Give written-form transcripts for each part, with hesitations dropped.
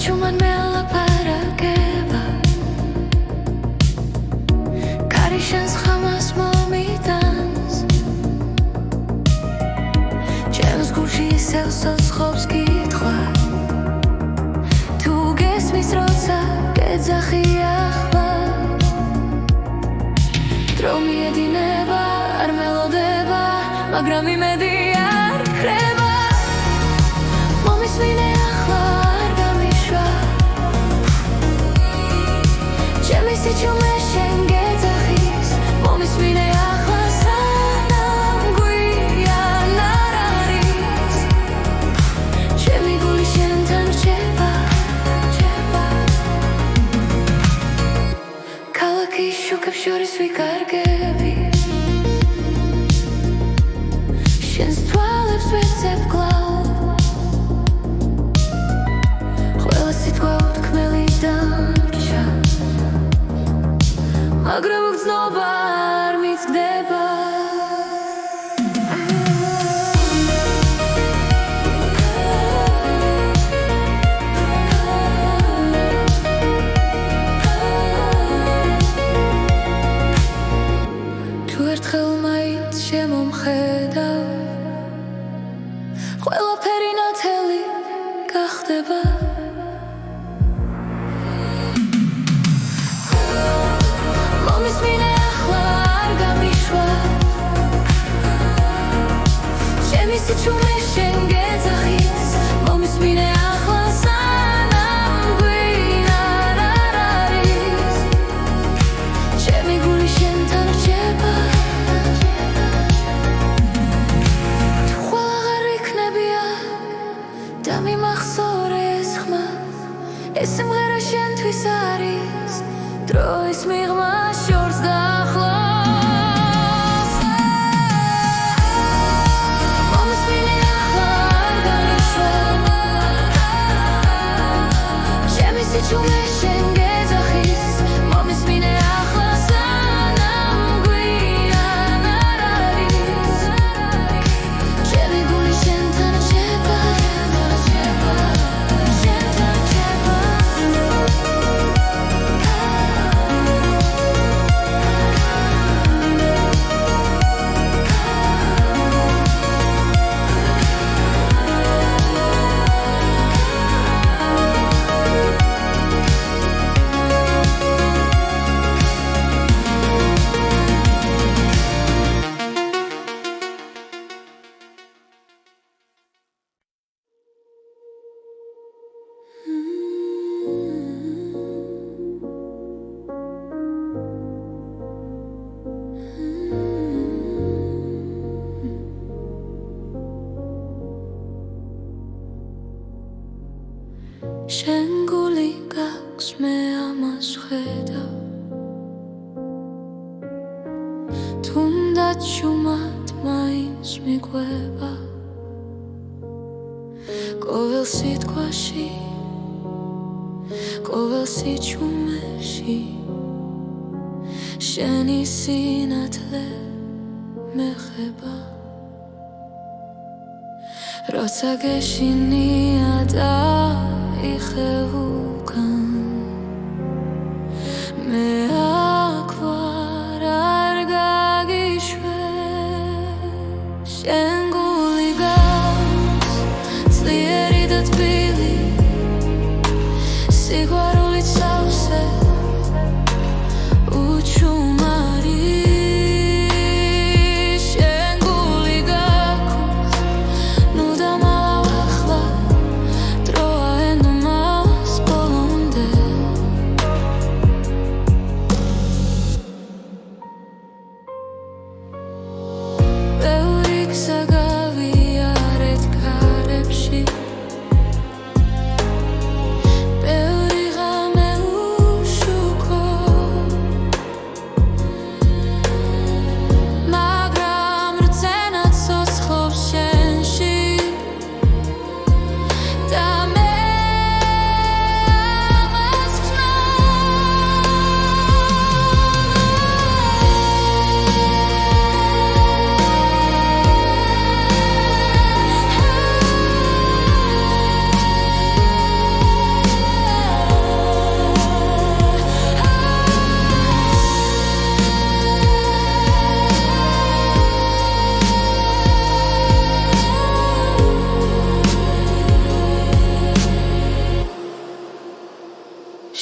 ჩუმან მელაპარაკება კარიშანს ხამას მომიტანს ჩემს გულში ისევ სოცხობს კითხვა თუ გესმის როცა გეძახი ახლა დრო მიედინება არ მელოდება მაგრამ იმედი არ ხრება მომისმინე ახლა არ გამიშვა ჩემი სიჩუმე შენ გეძახის მომისმინე ახლა სანამ გვიან არ არის ჩემი გული შენთან რჩება ქალაქის შუქებს შორის ვიკარგები შენს თვალებს ვეცებ კლავ ყველა სიტყვა უთქმელი დარჩა მაგრამ უგრძნობა არ მიცდება თუ ერთხელ მაინც შემომხედავ ყველაფერი ნათელი გახდება მომისმინე ახლა არ გამიშვა ჩემი სიჩუმე შენ გეძახის მომისმინე ახლა სანამ გვიან არ არის ჩემი გული შენთან რჩება თუ ხვალ აღარ ვიქნებია და მიმახსოვრე ეს ხმა ეს სიმღერა შენთვის არის დროის მიღმა შორს დაახლოს მომისმინე ახლა არ გამიშვა ჩემი სიჩუმე შენ გეძახის მომისმინე ახლა სანამ გვიან არ არის ჩემი გული შენთან რჩება შენთან რჩება შენ გული გაქვს მე ამას ვხედავ თუნდაც შუმად მაინც მიყვება ყოველ სიტყვაში ყოველ სიჩუმეში შენი სინათლე მეხება როცა გეშინია და იხევ უკან მე აქ ვარ არ გაგიშვებ შენ გული გაქვს ძლიერი და თბილი სიყვარულით სავსე უჩუმარი შენ გული გაქვს ნუ დამალავ ახლა დროა ენდომას ბოლომდე ბევრი გზა გავიარეთ ქარებში ბევრი ღამე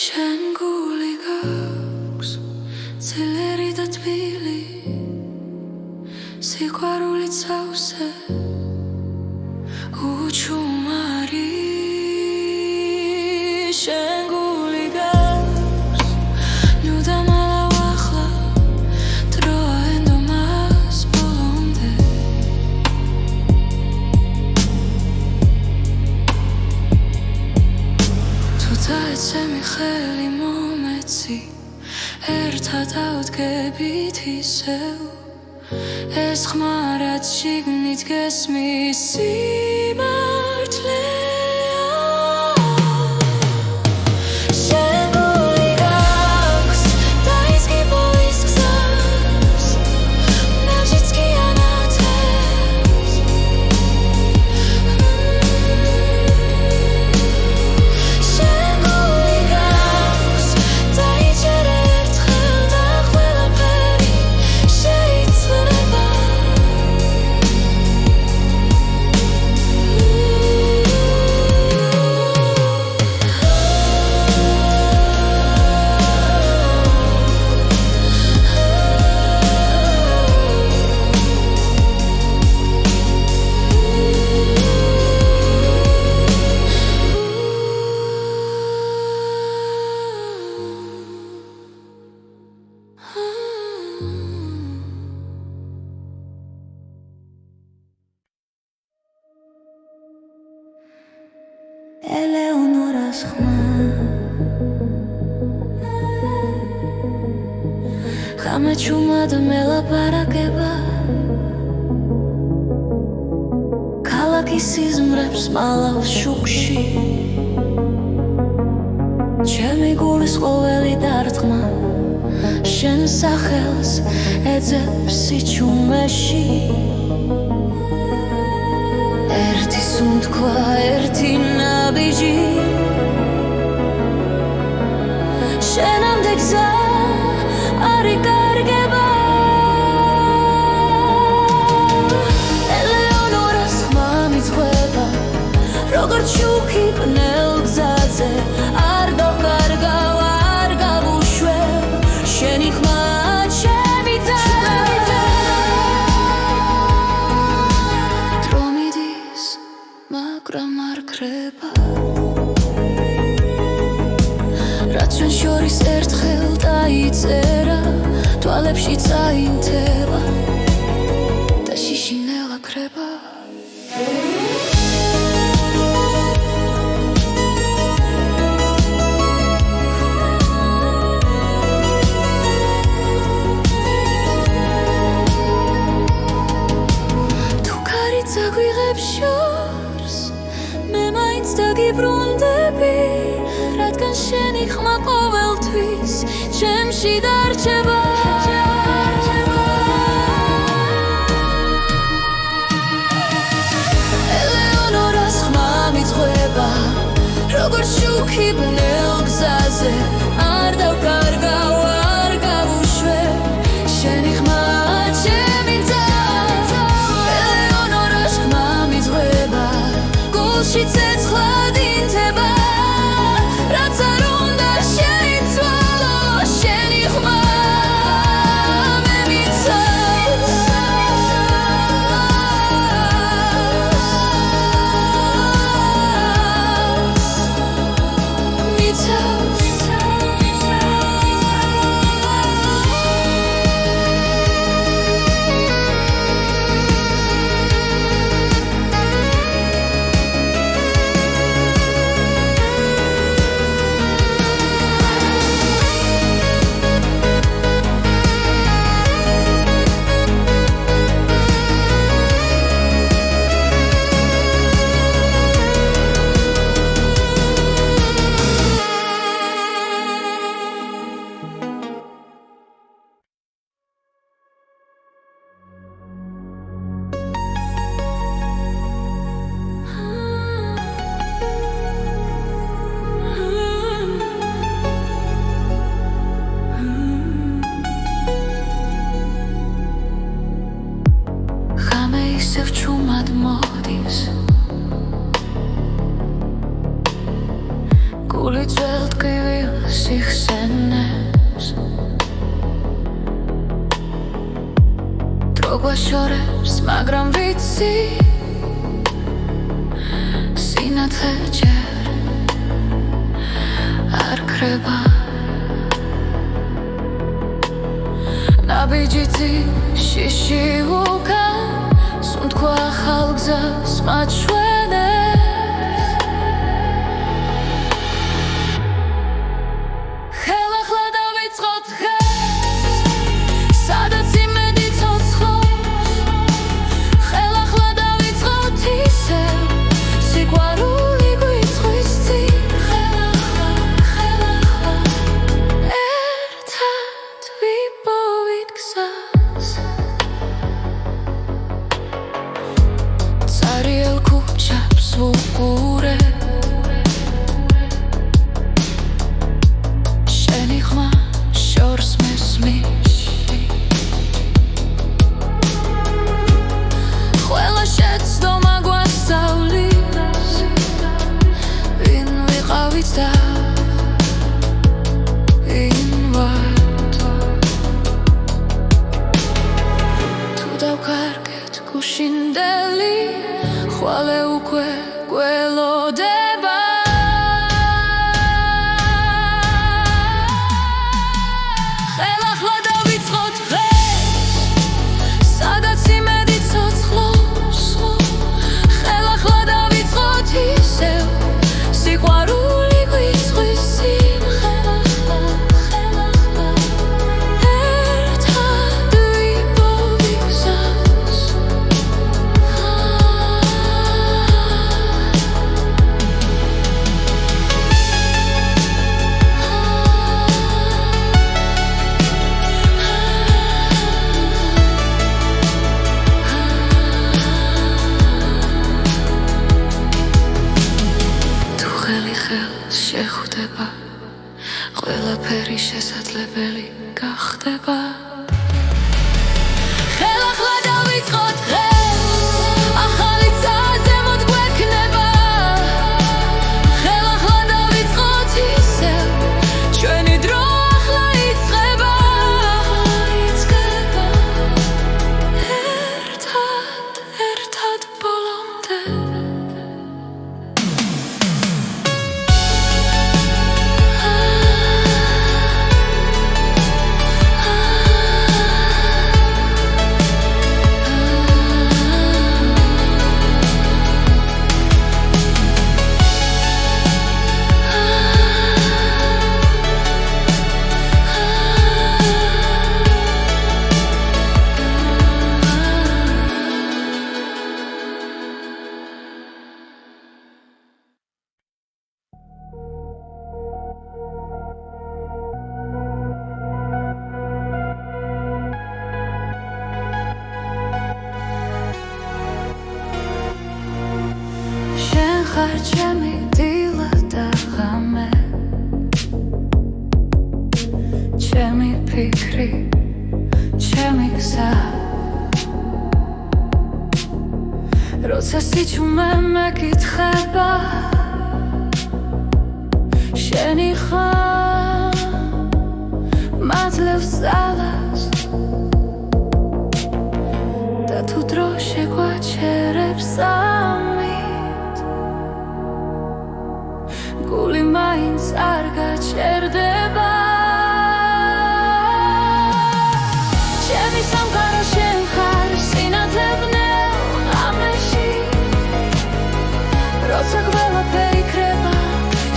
შენ გული გაქვს ძლიერი და თბილი სიყვარული წავსე უჩუმარი შენ გული გაქვს ნუ დამალავ ახლა დროა ენდომას ბოლომდე თუ დაეცემი ხელი მომეცი ერთად ავდგებით ისევ ეს ხმა რაც შიგნით გესმის სიმართლეა შენ გული გაქვს დაიწყი ბოლის გზას ნაჟიც კი ანათებს შენ გული გაქვს დაიჯერ ერთხელ და ყველაფერი შეიცვლება Eleonoras ხმა ხამე ჩუმად მელაპარაკება ქალაქის სიზმრებს მალავს შუქში ჩემი გულის ყოველი დარტყმა შენ სახელს ეძებს სიჩუმეში ერთი სუნთქვა ერთი ნაბიჯი შენამდე გზა არ იკარგება ელეონორას ხმა მიძღვება როგორც შუქი ბნელ გზაზე არ დავკარგავ არ გავუშვებ შენი ხმა ჩემი და მაგრამ არ ქრება რაც ჩვენ შორის ერთხელ დაიწერა თვალებში წაინთება და შიშინელა ქრება თუ ქარი წაგვიღებს შორს მე მაინც დაგიბრუნდები რადგან შენი ხმა ყოველთვის ჩემში დარჩება ელეონორას ხმა მიძღვება როგორც შუქი ბნელ გზაზე არ დავკარგავ არ გავუშვებ შენი ხმა ჩემი და ელეონორას ხმა მიძღვება გულში ცეცხლად ინთება რაც არ უნდა შეიცვალო შენი ხმა მე მიცავს ისევ ჩუმად მოდის გული ძველ ტკივილ სიხსენებს დრო გვაშორებს მაგრამ ვიცი სინათლე ჯერ არ ქრება ნაბიჯი შიში უკან სუნთქვა ახალ გზას მაჩვენებს ხელახლა დავიწყოთ დღეს სადაც იმედი ცოცხლობს ხელახლა დავიწყოთ ისევ სიყვარული გვიწვის წინ ხელახლა ერთად ვიპოვით გზას წარიელ ქუჩებს ვუყურებ შენი ხმა შორს მესმის ყველა შეცდომა გვასწავლის ვინ ვიყავით და ვინ ვართ თუ დავკარგეთ გუშინდელი ხვალე უკვე გველოდება ხელახლა დავიწყოთ დღეს სადაც იმედი ცოცხლობს ხელახლა დავიწყოთ ისევ სიყვარული გვიწვის წინ ხელახლა ერთად ვიპოვით გზას თუ ხელი ხელს შეხვდება ყველაფერი შესაძლებელი გახდება ხელახლა დავიწყოთ დღეს ახალი წაზემოთ გვექნება ხელახლა დავიწყოთ ისევ ჩვენი დრო ახლა იწყება ერთად ბოლომდე შენ ხარ ჩემი დილა და ღამე ჩემი ფიქრი ჩემი გზა როცა სიჩუმე მეკითხება შენი ხარ მაძლევს ძალას და თუ დრო შეგვაჩერებს ამით გული მაინც არ გაჩერდება ჩემი სამყარო შენ ხარ სინათლე ბნელ ღამეში როცა ყველაფერი ქრება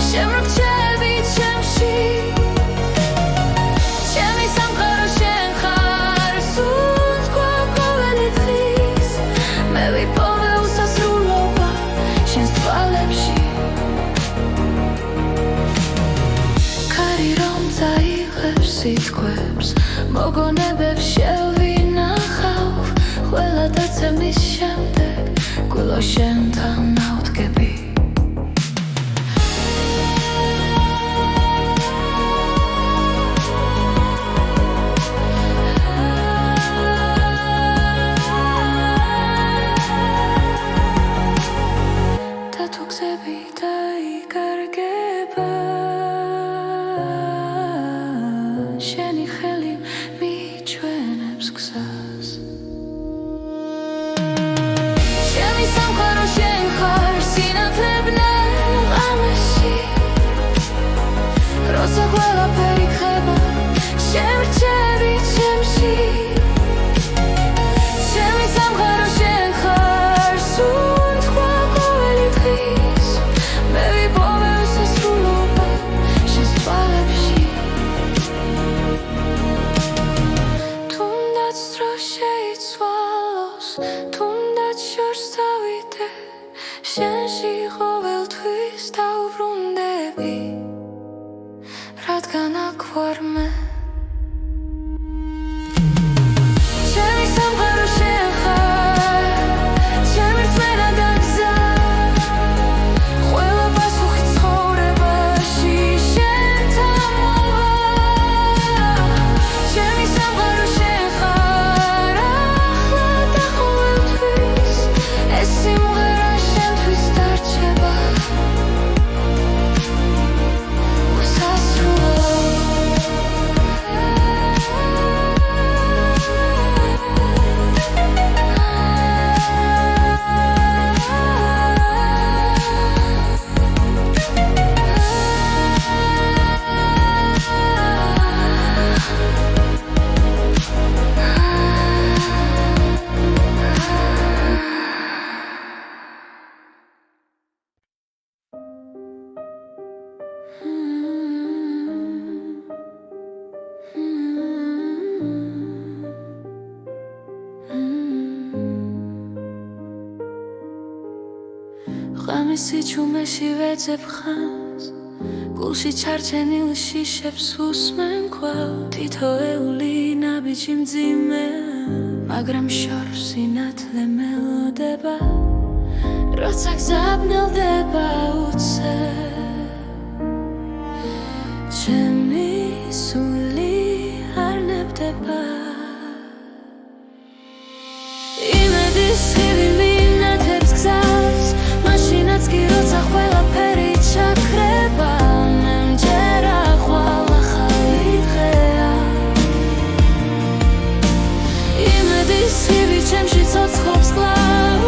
შემრგჩები ჩემში ჩემი სამყარო შენ ხარ სუნთქვა ყოველი დღის მე ვიპოვე უსასრულობა შენს თვალებში ქარი რომ წაიღებს სიტყვებს მოგონებებს შევინახავ ყველა დაცემის შემდეგ გულო შენთან ავდგები და თუ გზები დაიკარგება რადგან აქ ვარ მე ჩემი სამყარო შენ ხარ ჩემი რწმენა და გზა ყველა პასუხი ცხოვრებაში შენთან მოვა ჩემი სამყარო შენ ხარ ახლა და ყოველთვის ეს სიმღერა შენთვის დარჩება ღამისი ჩუმეში ვეძებ ხანს გულში ჩარჩენილ შიშებს უსმენ კვლავ თითოეული ნაბიჯი მძიმე მაგრამ შორს სინათლე მელოდება როცა გზაბნელდება უცე ჩემი სული არ ნებდება იმედის ხივი მინათებს გზას მაშინაც კი როცა ყველაფერი ჩაქრება მე მჯერა ხვალ ახალი დღეა იმედის ხივი ჩემში ცოცხლობს კვლავ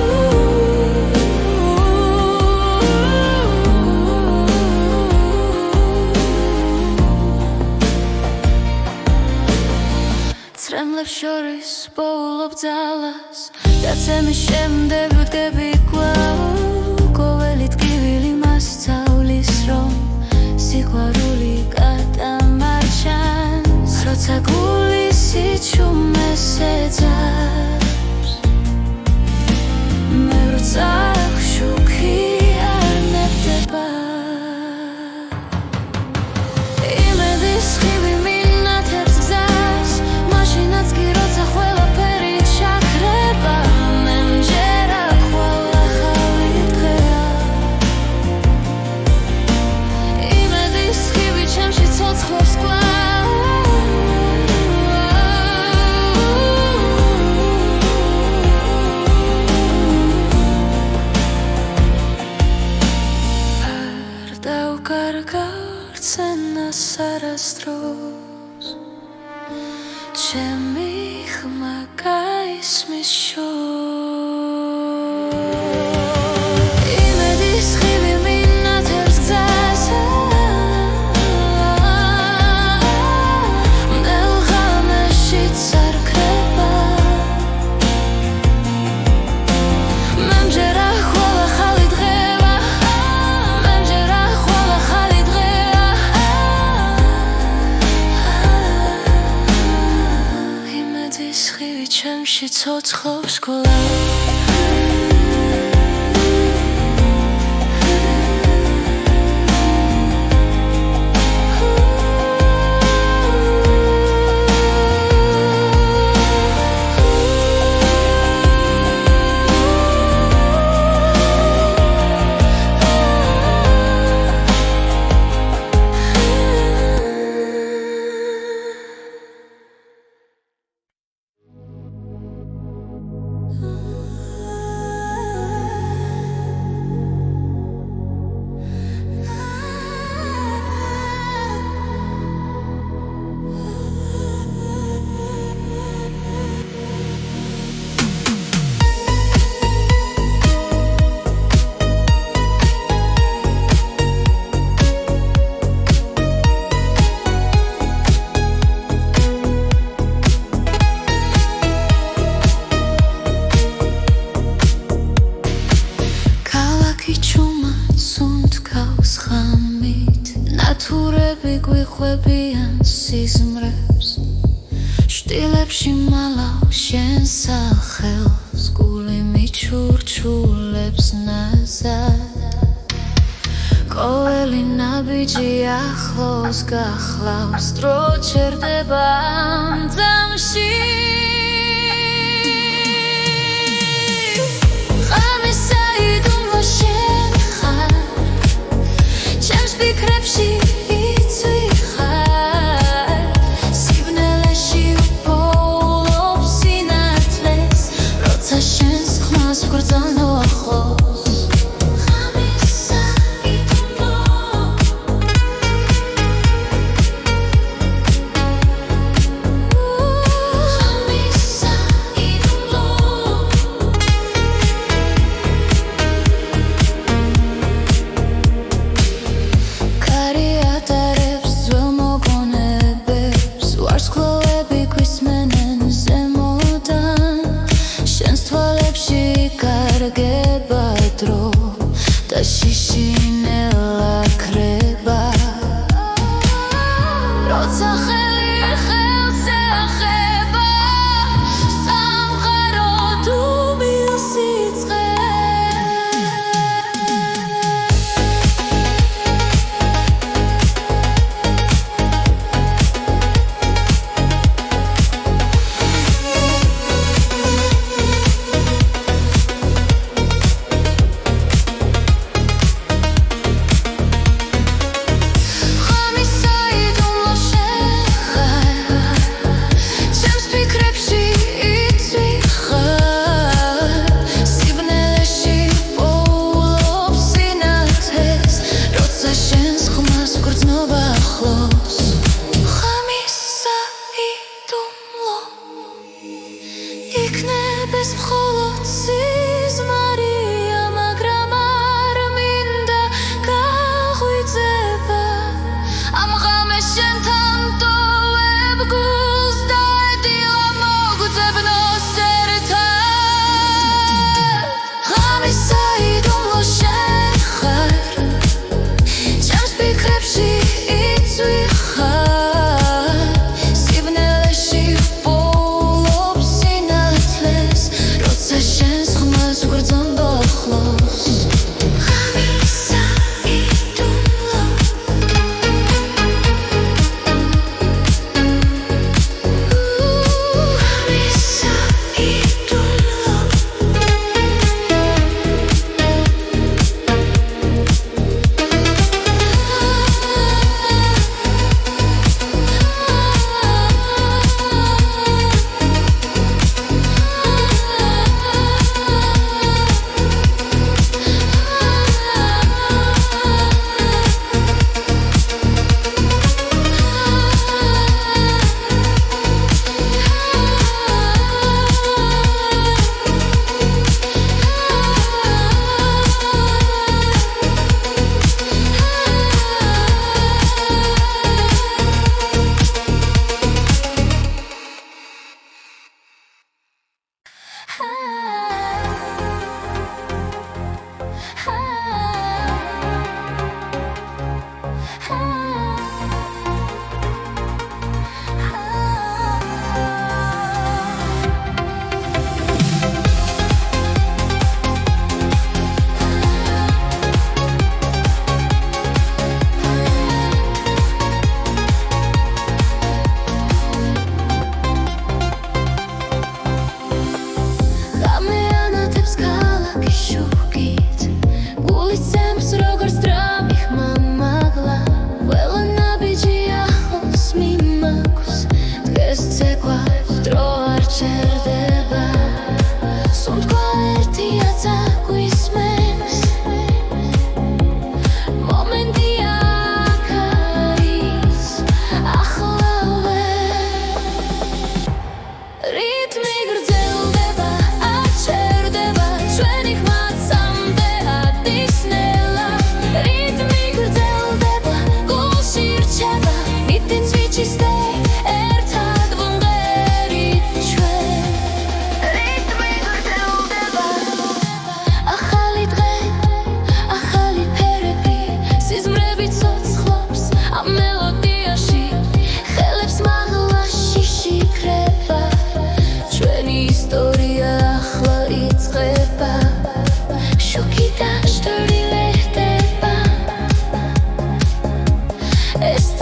ცრემლებს შორის პოულობ ძალას და ცემის შემდეგ ვდგები კვლავ ყოველი ტკივილი მასწავლის რომ სიყვარული გადამარჩენს როცა გულის სიჩუმეს ეძებს მე როცა შუქი არ ნებდება იმედის ხივი მინათებს გზას მაშინაც კი როცა ყველაფერი ჩაქრება მე მჯერა ხვალ ახალი დღეა იმედის ხივი ჩემში ცოცხლობს კვლავ არ დავკარგავ რცენას არასდროს ჩემი ხმა გაისმის შორს იმედის ხივი მინათებს გზას მდელ ღამეშიც არ ქრება მე მჯერა ხვალ ახალი დღეა მე მჯერა ხვალ ახალი დღეა იმედის ხივი ჩემში ცოცხლობს კვლავ გვიხვებიან სიზმრებს შტილებში მალავ შენ სახელს გული მიჩურჩულებს ნაზად ყოველი ნაბიჯი ახლოს გახლავს, დრო ჩერდება ძამში. ღამისა იდუმლო შენ ხარ, ჩემს ფიქრებში იცვი ხარ, სიბნელეში უპოულობ სინათლეს, როცა შენს ხმას ვგრძნო ახლოს.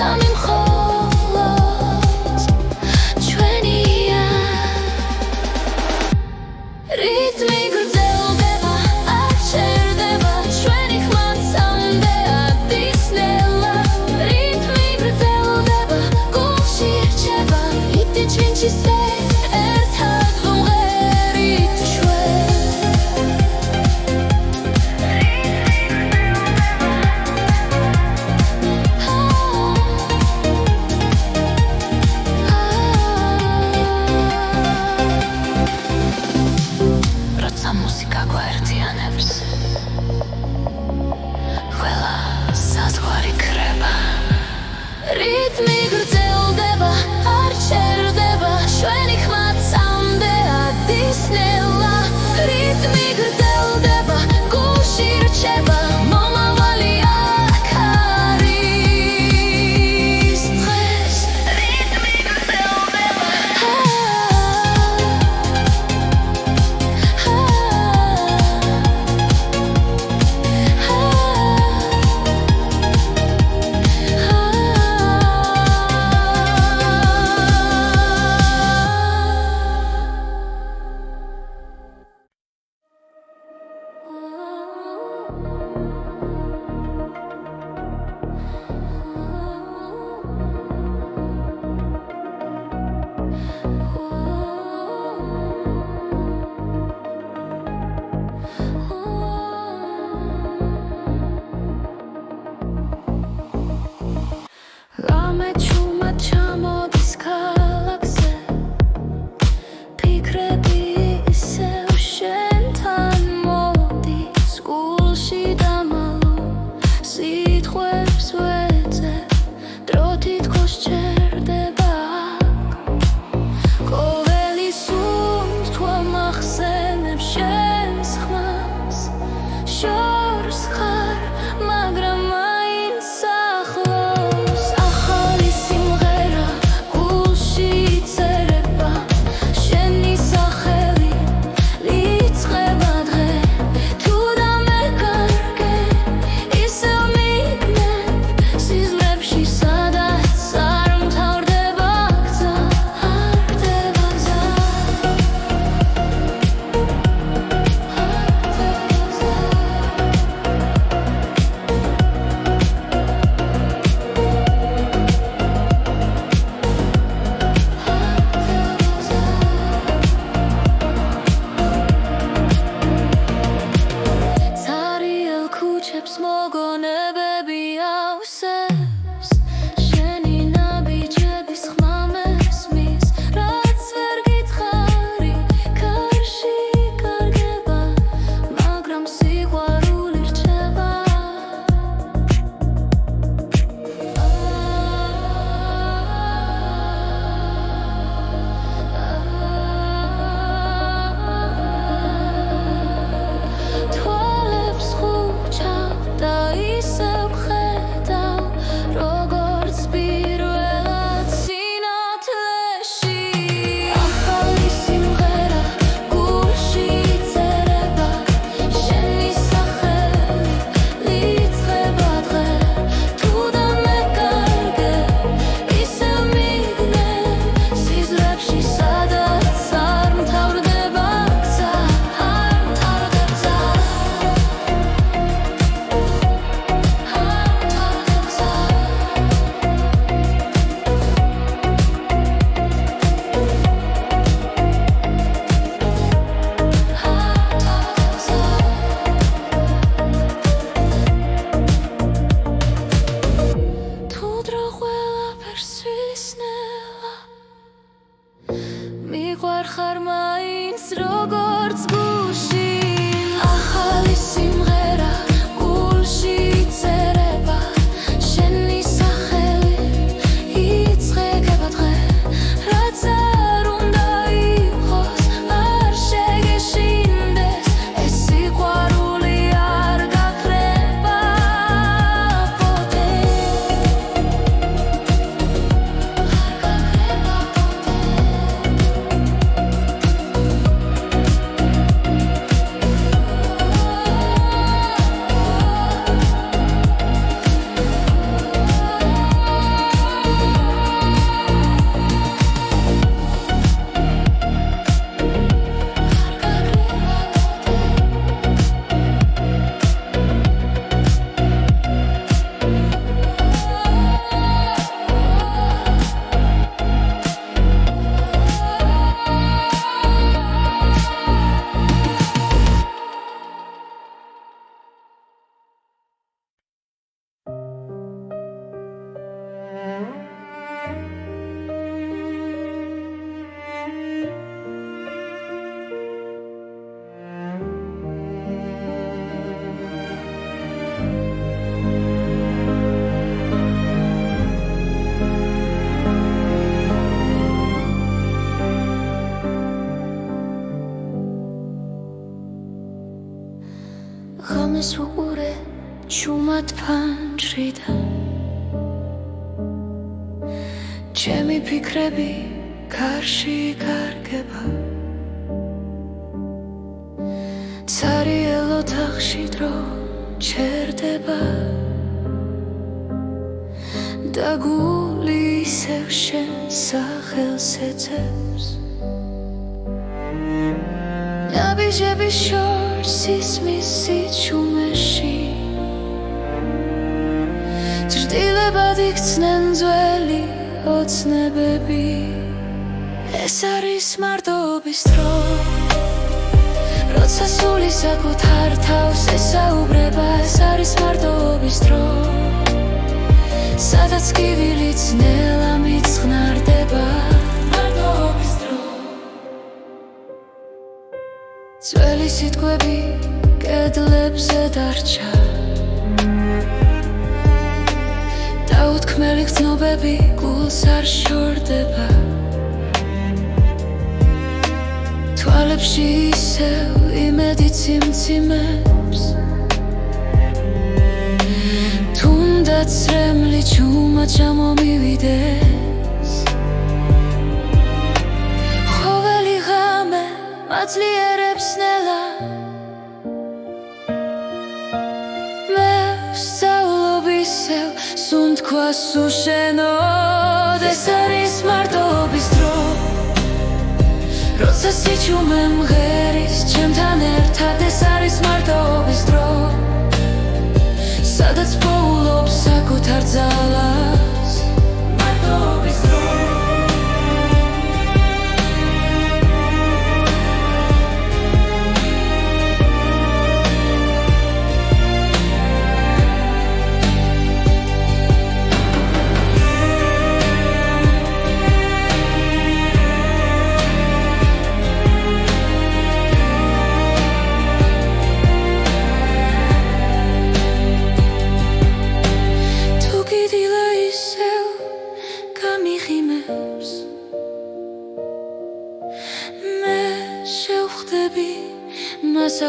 სამი მხოლოდ ჩვენია რიტმი გრძელდება არ ჩერდება ჩვენი ხმაც ამბეატისნელა რიტმი გრძელდება გულში რჩება იტი ჩინჩისე ერთად ვუმღერით როცა მუსიკა გვაერთიანებს ყველა საზღვარი ქრება რიტმი გრძელდება არ ჩერდება ჩვენი ხმაც ამბეატისნელა რიტმი გრძელდება გულში რჩება მომავალი აქ არის დღეს რიტმი გრძელდება გამეჩუმად ჩამოდის ქალაქზე ფიქრები ისევ შენთან მოდის გულში დამალულ სიტყვებს ვეძებ დრო თითქოს ჩერდება ყოველი სუნთქვა მახსენებს შენს ხმას შორს ხარ მაგრამ მაინც ახლოს ახალი ჩუმად ფანჯრიდან ჩემი ფიქრები გარში კარგება ცარიელ ოთახში დრო ჩერდება და გული ისევ შენ სახელს ეძებს ნაბიჯების შორს ისმის სიჩუმეში ჭრდილებად იქცნენ ძველი ოცნებები ეს არის მარტოობის დრო როცა სული საკუთარ თავს ესაუბრება ეს არის მარტოობის დრო სადაც კივილიც ნელა მიწყნარდება მარტოობის დრო ძველი სიტყვები კედლებზე დარჩა დაუთქმელი გრძნობები გულს არ შორდება თვალებში ისევ იმედი ციმციმებს თუნდაც რემლი ჩუმად ჩამომივიდეს ხოველი ღამე მაძლიერებს ნელა მე ვსწავლობ ისევ სუნთქვას უშენოდ ეს არის მარტოობის დრო როცა სიჩუმე მღერის ჩემთან ერთად ეს არის მარტოობის დრო სადაც პოულობს საკუთარ ძალას მარტოობის დრო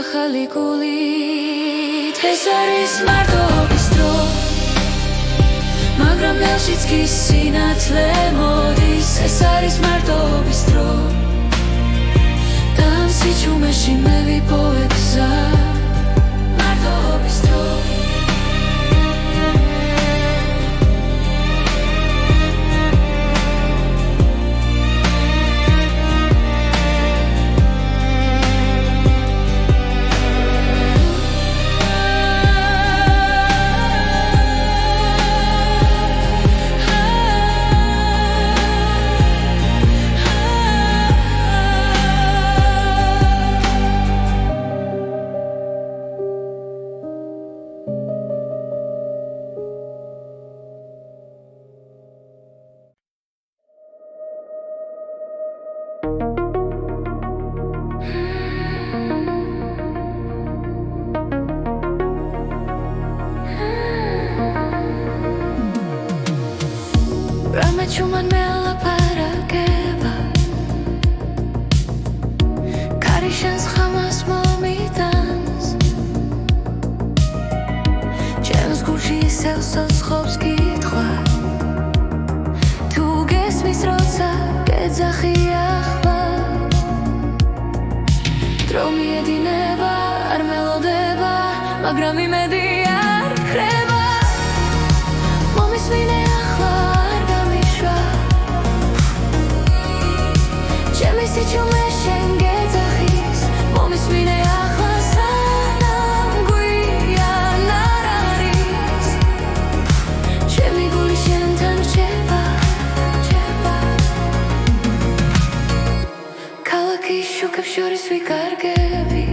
ახალი გულით ეს არის მარტოობის დრო მაგრამ ნელშიც კი სინათლე მოდის ეს არის მარტოობის დრო და ამ სიჩუმეში მე ვიპოვე გზა მარტოობის დრო Čuman melaparakeба Karishans khamas momitans Chems gulshi selsels khobs kitkhva Tu gesmis rotsa gedzaxi akhva Dro miedineba ar melodeba Magram imedi ar kreba Momismine akhva Sičume შენ გეძახის მომისმინე ახლა სანამ გვიან არ არის ჩემი გული შენთან რჩება ქალაქის შუქებს შორის ვიკარგები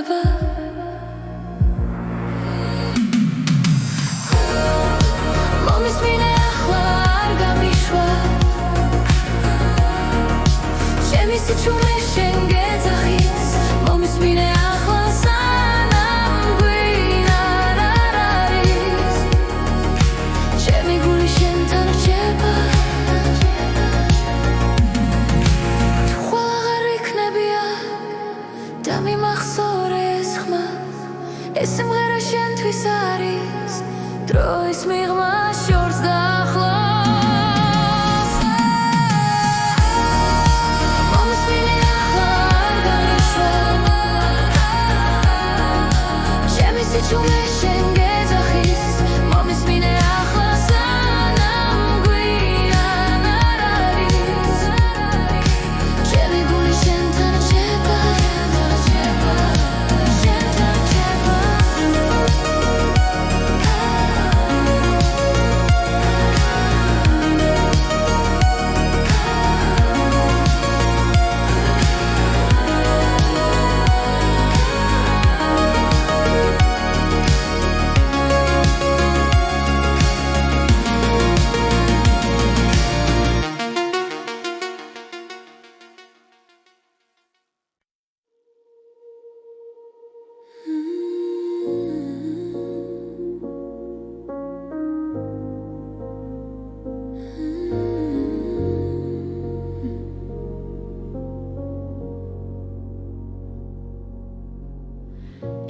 ხდება მომისმინე ახლა არ გამიშვა ჩემი სიჩუმე შენ გეძახის მომისმინე ახლა სანამ გვიან არ არის ჩემი გული შენთან რჩება თუ ხვალ აღარ იქნებია და მიმახსოვრე ეს ხმა ეს სიმღერა შენთვის არის დროის მიღმა შორს დაახლოს მომისმინე ახლა არ გამიშვა ჩემი სიჩუმე შენ გეძახის მომისმინე ახლა სანამ გვიან არ არის ჩემი გული შენთან რჩება შენთან რჩება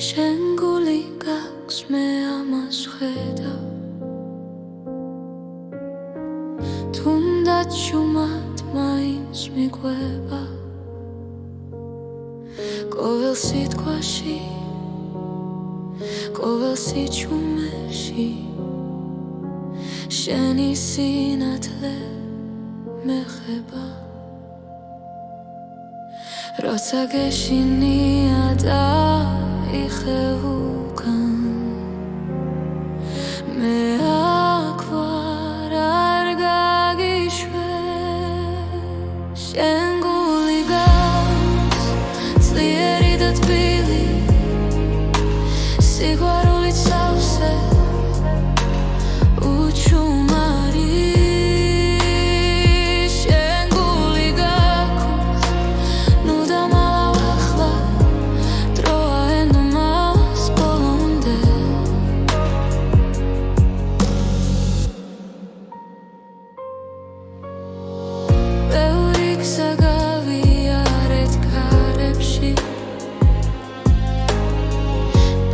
შენ გული გაქვს მე ამას ხედავ თუნდაც შუმად მაინც მიყვება ყოველ სიტყვაში ყოველ სიჩუმეში შენი სინათლე მეხება როცა გეშინია და იხევუკან მე აქ ვარ არ გაგიშვე შენ გული გაქვს ძლიერი და თბილი სიყვარულით სავსე უჩუმარი შენ გული გაქვს ნუ დამალავ ახლა დროა ენდომას ბოლომდე ბევრი გზა გავიარეთ ქარებში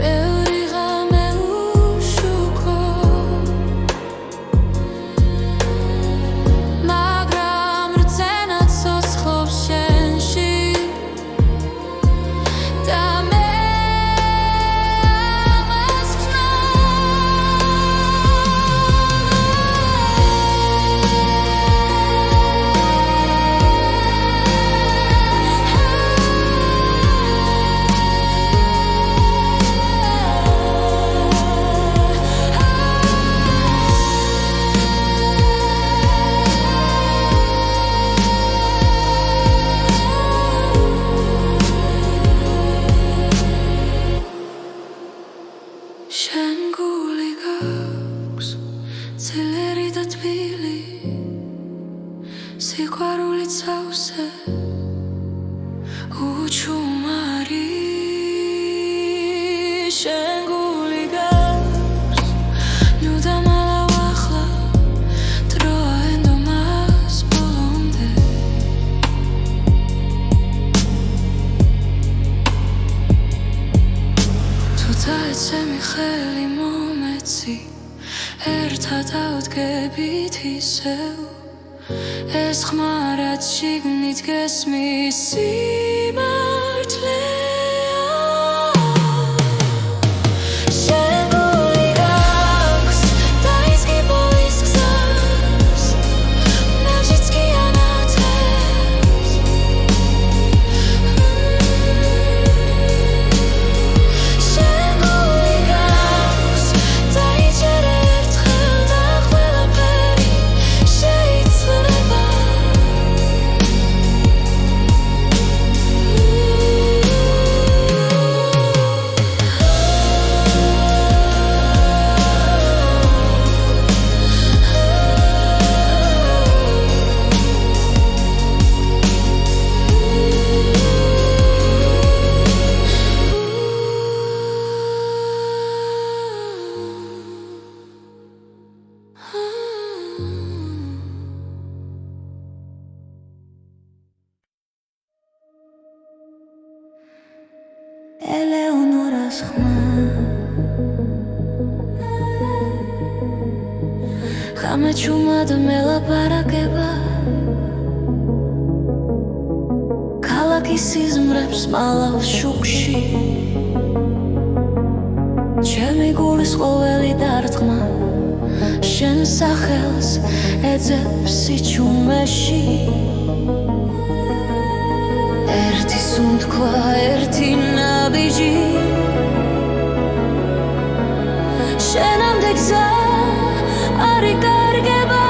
ბევრი ღამე უშუქო მაგრამ რწენა ცოცხლობს შენში და მე ამას შენ გული გაქვს ძლიერი და თბილი სიყვარულით სავსე უჩუმარი შენ გული გაქვს ნუ დამალავ ახლა დროა ენდომას ბოლომდე თუ დაეცემი ხელი მომეცი ერთად ავდგებით ისევ ეს ხმა რაც შიგნით გესმის სიმართლეა შენ გული გაქვს დაიწყი ბოლის გზას ნაჟიც კი ანათებს შენ გული გაქვს დაიჯერ ერთხელ და ყველაფერი შეიძლება საჩუმად მელაპარაკება ქალაქის სიზმრებს მალავს შუქში ჩემი გულის ყოველი დარტყმა შენ სახელს ეძებს სიჩუმეში ერთი სუნთქვა ერთი ნაბიჯი შენამდე გზა არ იკარგება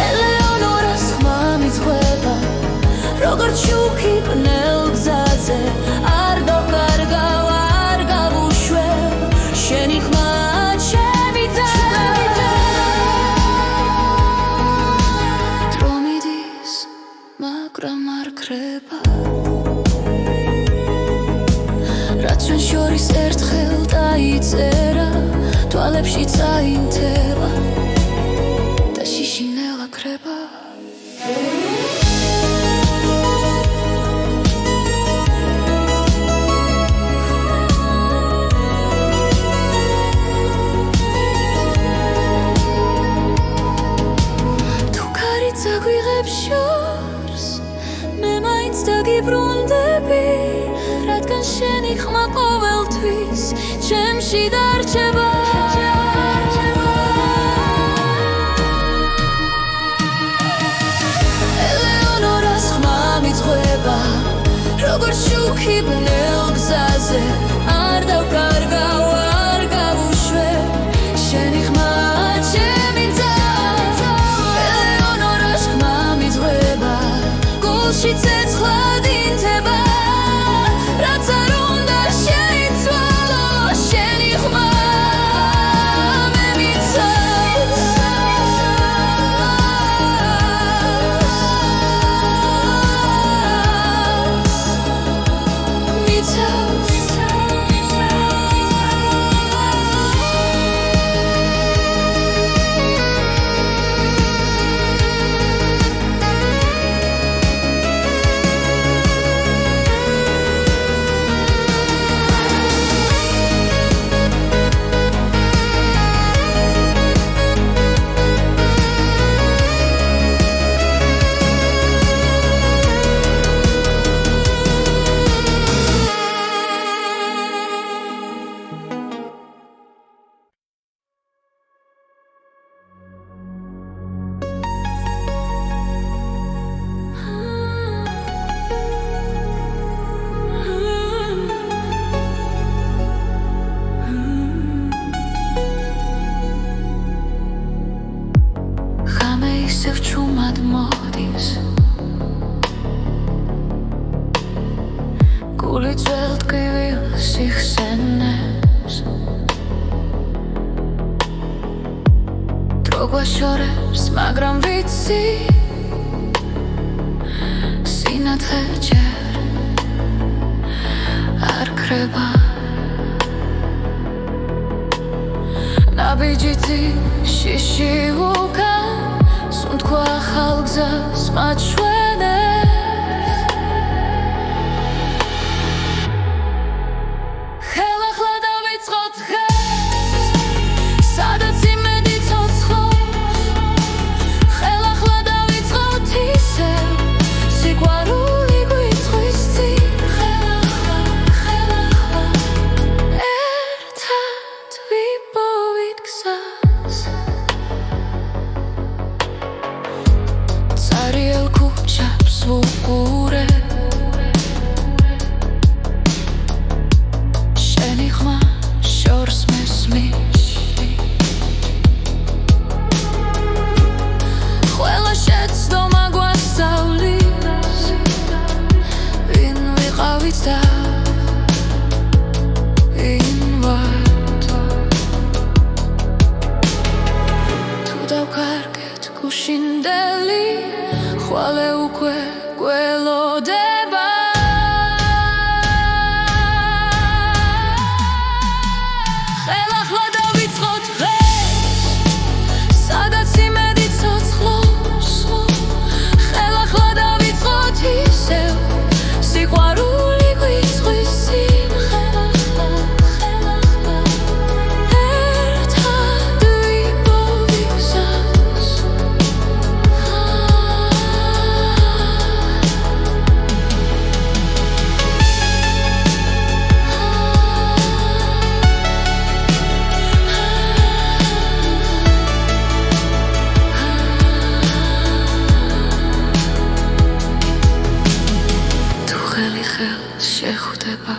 ელეონორას ხმა მიძღვება როგორც შუქი ბნელ გზაზე არ დოკარგავ არ გავუშვებ შენი ხმა ჩემი და დრო მიდის მაგრამ არ ქრება რაც ჩვენ შორის ერთხელ დაიწერა თვალებში წაინთება და შიშინელა ქრება თუ ქარი წაგვიღებ შორს მე მაინც დაგიბრუნდები რადგან შენი ხმა ყოველთვის ჩემში დარჩება ელეონორას ხმა მიძღვება როგორც შუქი ბნელ გზაზე არ დავკარგავ არ გავუშვებ შენი ხმა ჩემი და ელეონორას ხმა მიძღვება გულში ცეცხლად ინთება რაც არ უნდა შეიცვალო შენი ხმა მე მიცავს ისევ ჩუმად მოდის გული ძველ ტკივილს იხსენებს დრო გვაშორებს მაგრამ ვიცი სინათლე ჯერ არ ქრება ნაბიჯითი შიში უკან სუნთქვა ახალ გზას მაჩვენებს ხელახლა დავიწყოთ დღეს სადაც იმედი ცოცხლობს ხელახლა დავიწყოთ ისევ სიყვარული გვიწვის წინ ხელახლა ერთად ვიპოვით გზას Ariel kuchap svukure Sheni khma shors mesmish Khwela shets doma gwasavlis Vin viqavit da invat Tu davkarget gushindeli Khwale ukwe gwelodeba Ხელახლა დავიწყოთ დღეს სადაც იმედი ცოცხლობს ხელახლა დავიწყოთ ისევ სიყვარული გვიწვის წინ ხელახლა ერთად ხელს შეხვდება,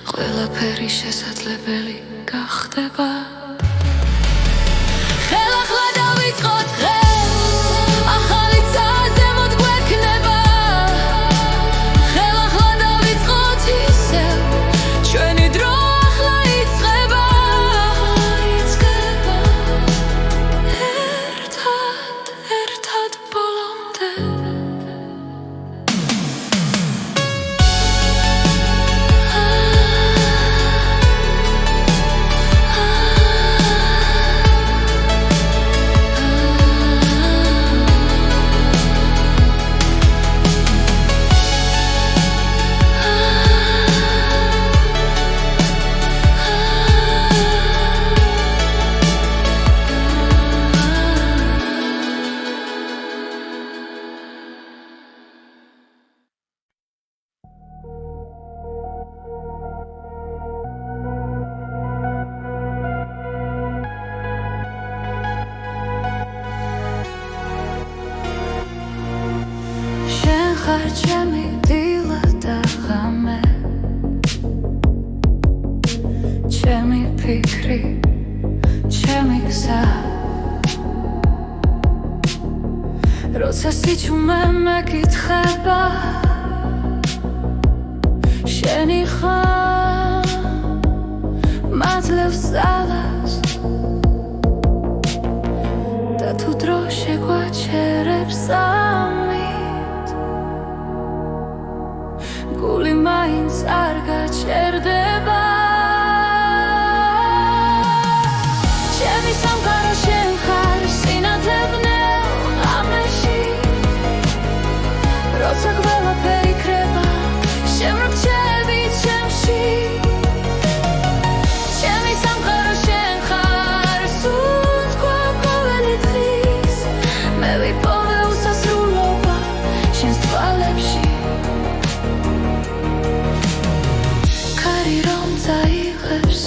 ყველაფერი შესაძლებელი გახდება. ხელახლა დავიწყოთ დღეს, ახალი წაზემოთ გვექნება. ხელახლა დავიწყოთ ისევ, ჩვენი დრო ახლა იწყება. ერთად ბოლომდე. ჩემი დილა და ღამე, ჩემი ფიქრი, ჩემი გზა. როცა სიჩუმე მეკითხება, შენი ხარ მაძლევს ძალას და თუ დრო შეგვაჩერებს გული მაინც არ გაჩერდება. ჩემი სამყარო შენ ხარ, სინათლე ბნელ ღამეში, როცა ყველაფერი ქრება, შემრგჩები ჩემში. ჩემი სამყარო შენ ხარ, სულ თქვა ყოველი დღის, მე ვიპოვე უსასრულობა შენს თვალებში.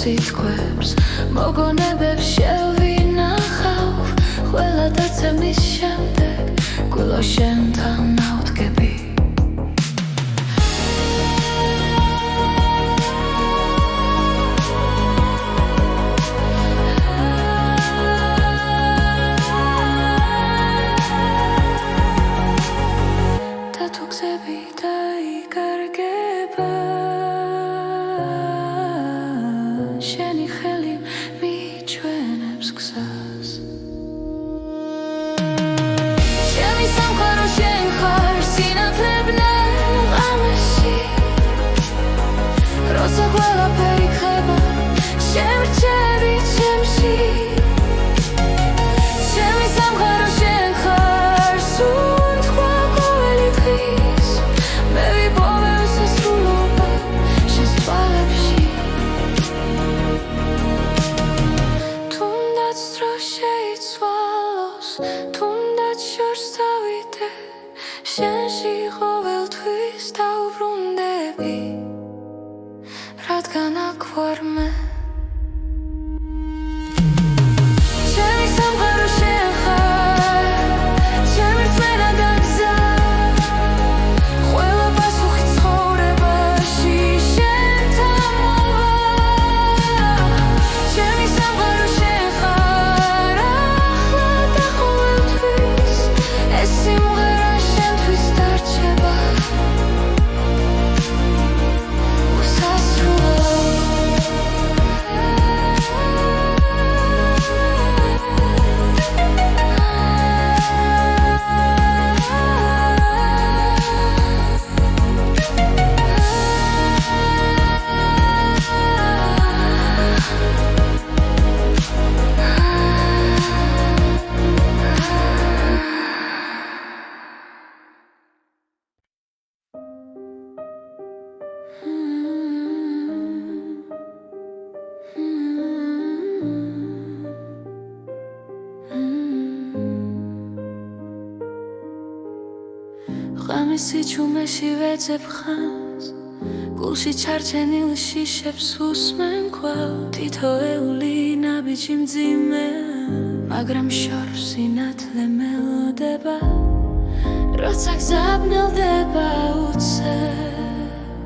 სიტყვებს, მოგონებებს შევინახავ, ყველა დაცემის შემდეგ გულო შენთან ავდგები. და თუ გზები დაიკარგება, შენი ხელი მიჩვენებს გზას. ჩემი სამყარო შენ ხარ, სინათლე ბნელ ღამეში, როცა ყველაფერი ხება, შემრჩები ჩემში. ჩემი სამყარო შენ ხარ, სულ თქვა ყოველი დღის, მე ვიპოვე უსასრულობა შენს თვალებში. თუნდაც შორს დავიდე, შენში ყოველთვის დავბრუნდები, რადგან აქ ვარ მე. ჩემი სამყარო შენ ხარ, ჩემი რწმენა და გზა, ყველა პასუხი ცხოვრებაში შენთან მოვა. ჩემი სამყარო შენ ხარ, ეს სიმღერა შენთვის დარჩება უსასრულო. ღამის სიჩუმეში ვეძებ ხანს, გულში ჩარჩენილ შიშებს უსმენ კვლავ. თითოეული ნაბიჯი მძიმე, მაგრამ შორს სინათლე მელოდება, როცა გზაბნელდება უცებ.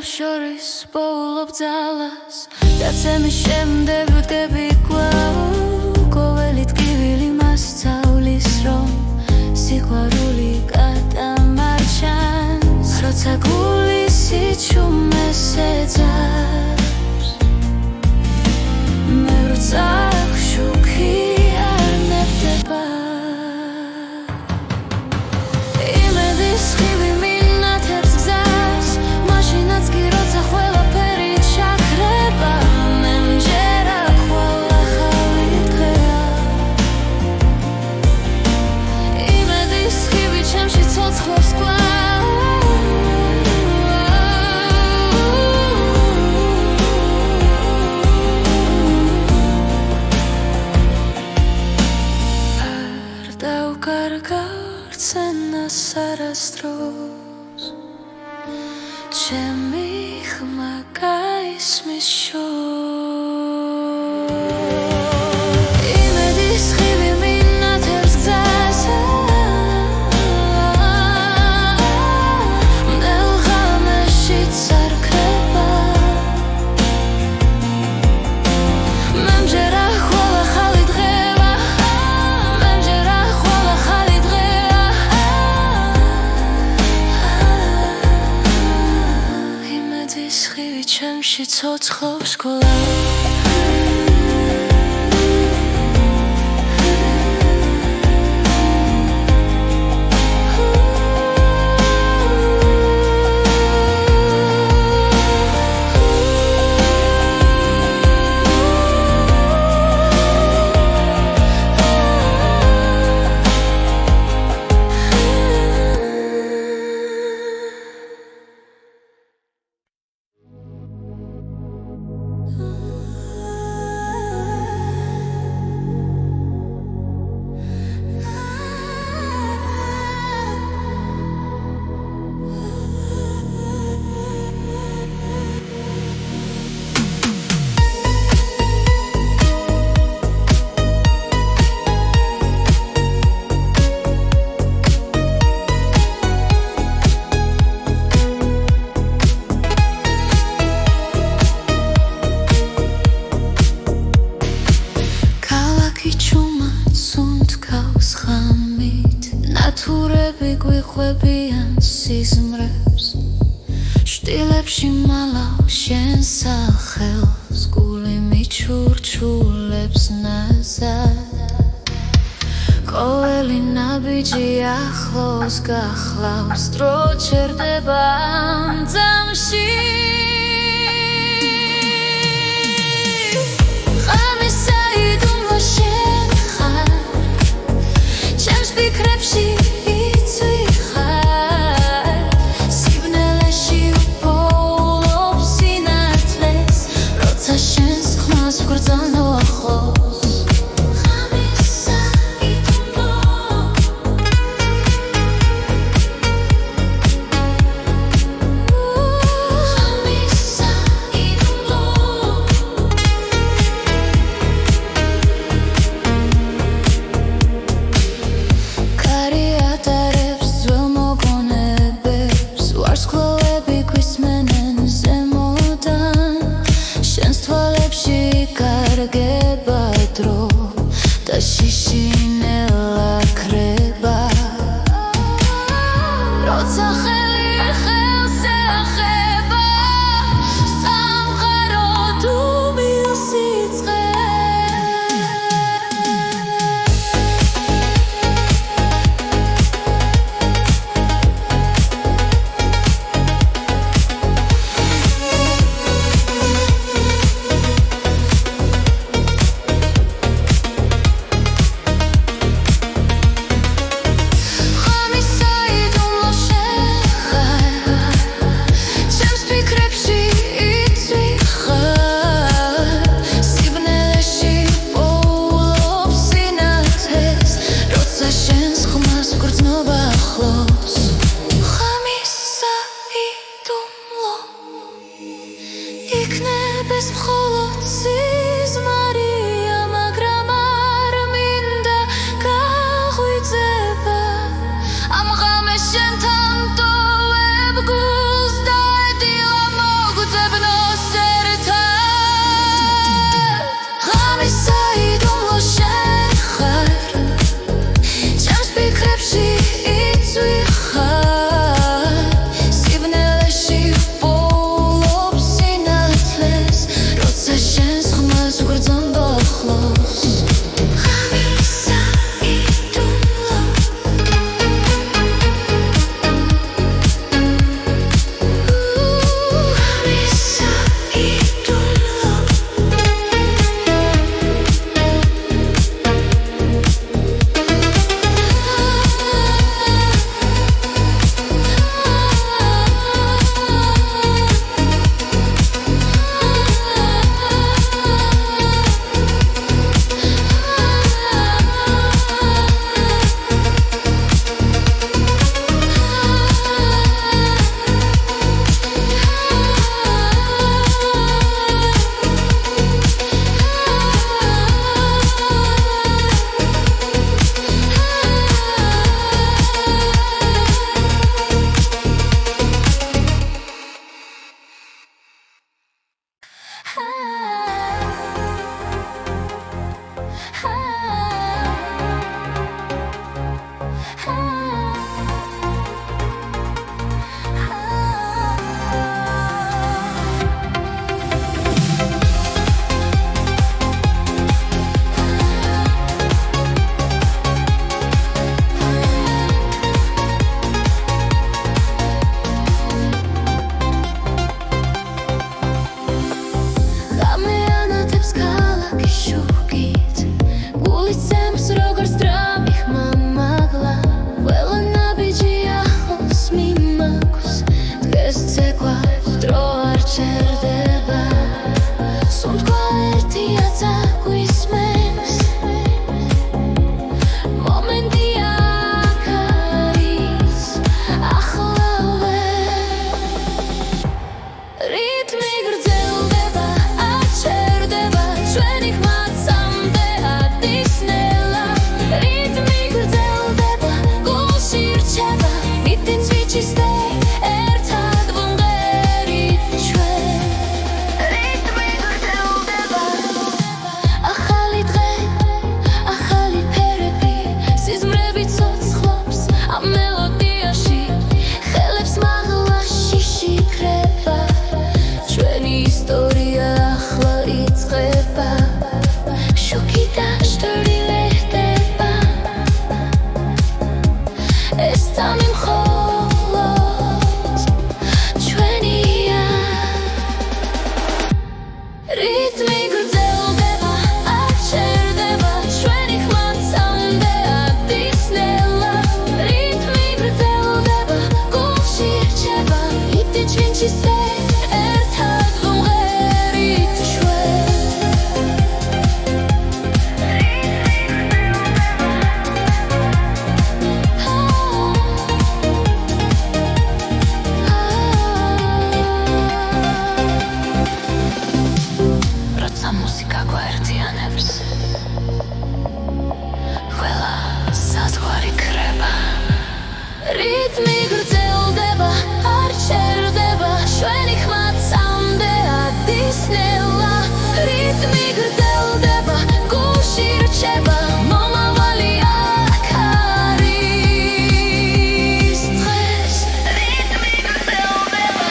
მამრებს შორის პოულობ ძალას დაცემის შემდეგ ვდგები კვლავ ყოველი ტკივილი მასწავლის რომ სიყვარული გადამარჩენს როცა გულის სიჩუმეს ეძებს მე როცა შუქი არ ნებდება იმედის ხივი მინათებს გზას მაშინაც კი როცა ყველაფერი ჩაქრება მე მჯერა ხვალ ახალი დღეა იმედის ხივი ჩემში ცოცხლობს კვლავ არ დავკარგავ რცენას არასდროს ჩემი ხმა გაისმის შორს იმედის ხივი მინათებს გზას ნელ ღამეშიც არ ქრება მე მჯერა ხვალ ახალი დღეა მე მჯერა ხვალ ახალი დღეა იმედის ხივი ჩემში ცოცხლობს კვლავ ქალაქი ჩუმად სუნთქავს ხამით ნათურები გვიხვებიან სიზმრებს შტილებში მალავ შენ სახელს გული მიჩურჩულებს ნაზად ყოველი ნაბიჯი ახლოს გახლავს დრო ჩერდება ამ ძამში ფიქრებში იცვი ხარ სიბნელეში უპოულობ სინათლეს როცა შენს ხმას ვგრძანო ახლოს ხამისა იდუმლო ხამისა იდუმლო Кария ეს თამი მხოლოდ ჩვენია რიტმი გრძელდება არ ჩერდება ჩვენი ხმა წამდე ადისნელა რიტმი გრძელდება გულში რჩება იტი ჩვენჩისე ერთად ვუმღერით ჩვენ როცა მუსიკა გვაერთიანებს ყველა საზღვარი ქრება რიტმი გრძელდება არ ჩერდება ჩვენი ხმა წამდე ადისნელა რიტმი გრძელდება გულში რჩება მომავალი აქ არის დღეს რიტმი გრძელდება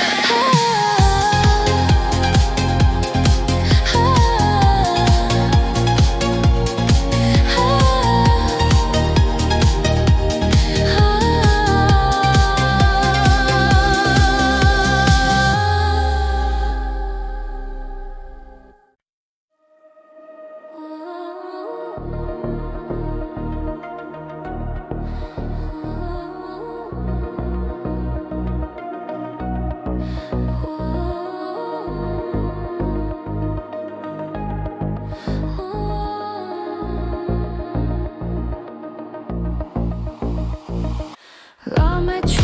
I met you